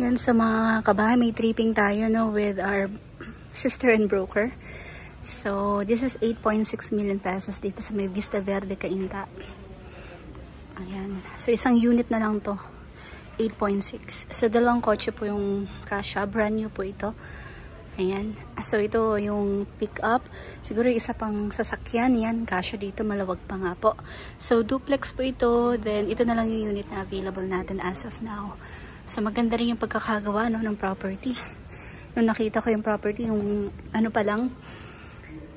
Yan sa mga kabahay, may tripping tayo no with our sister and broker. So this is 8.6 million pesos dito sa may Vista Verde, Cainta. Ayan. So isang unit na lang to. 8.6. So dalawang kotse po yung kasya. Brand new po ito. Ayan. So ito yung pick up. Siguro isa pang sasakyan. Yan. Kasya dito. Malawag pa nga po. So duplex po ito. Then ito na lang yung unit na available natin as of now. So maganda rin yung pagkakagawa no, ng property. Nung nakita ko yung property, yung ano pa lang,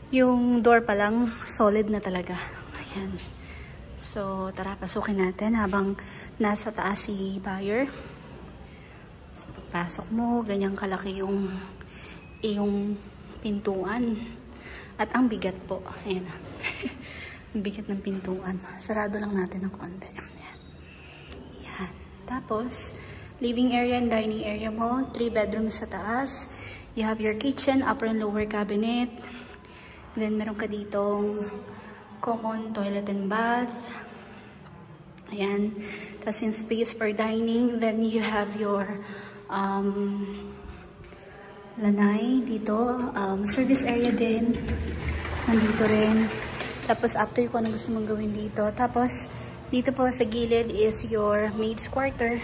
yung door pa lang, solid na talaga. Ayan. So tara, pasukin natin habang nasa taas si buyer. So pagpasok mo, ganyang kalaki yung pintuan. At ang bigat po. Ayan. Ang bigat ng pintuan. Sarado lang natin ng konti. Ayan. Ayan. Tapos, living area and dining area mo. 3 bedrooms sa taas. You have your kitchen, upper and lower cabinet. Then, meron ka ditong common toilet and bath. Ayan. Tapos yung space for dining. Then, you have your lanay dito. Service area din. Nandito rin. Tapos, up to you kung ano gusto mong gawin dito. Tapos, dito po sa gilid is your maid's quarter.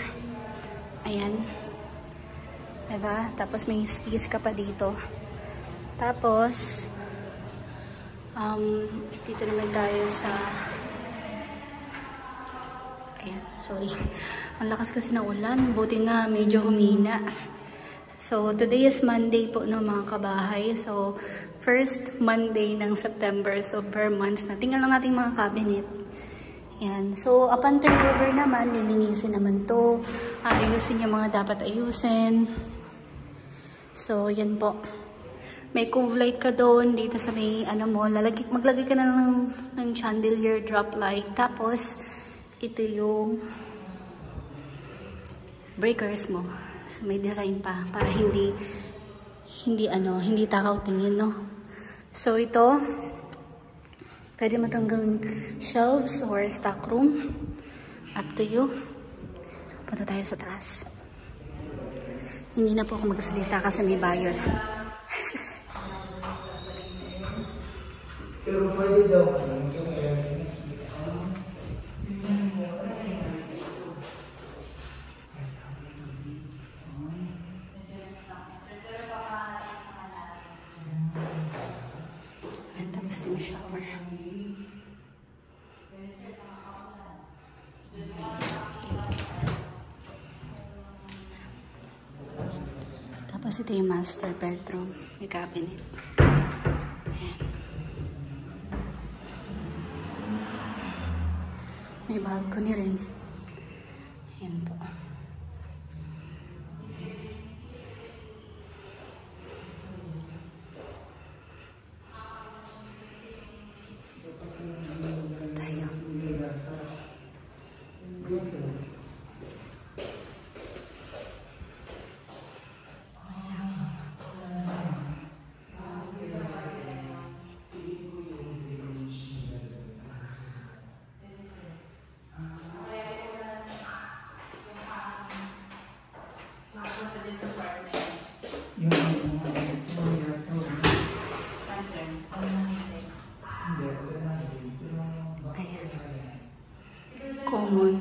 Ayan. Diba? Tapos may space ka pa dito. Tapos, dito naman tayo sa, ayan, sorry. Ang lakas kasi ng ulan. Buti nga medyo humina. So, today is Monday po no mga kabahay. So, first Monday ng September. So, per months na. Tingnan lang natin mga cabinet. Yan. So, upon turnover naman, lilinisin naman to. Ayusin yung mga dapat ayusin. So, yan po. May cove light ka doon. Dito sa may, ano mo, maglagay ka na ng chandelier drop light. Tapos, ito yung breakers mo. So, may design pa. Para hindi takaw tingin, no? So, ito, pwede mo itong gawing shelves or stock room. Up to you. Punta tayo sa taas. Hindi na po ako magsalita kasi may buyer. Pero pwede daw tapos yung shower. Tapos ito yung master bedroom. May cabinet. Ayan. May balcony rin. Ayan po. Tayo. Common.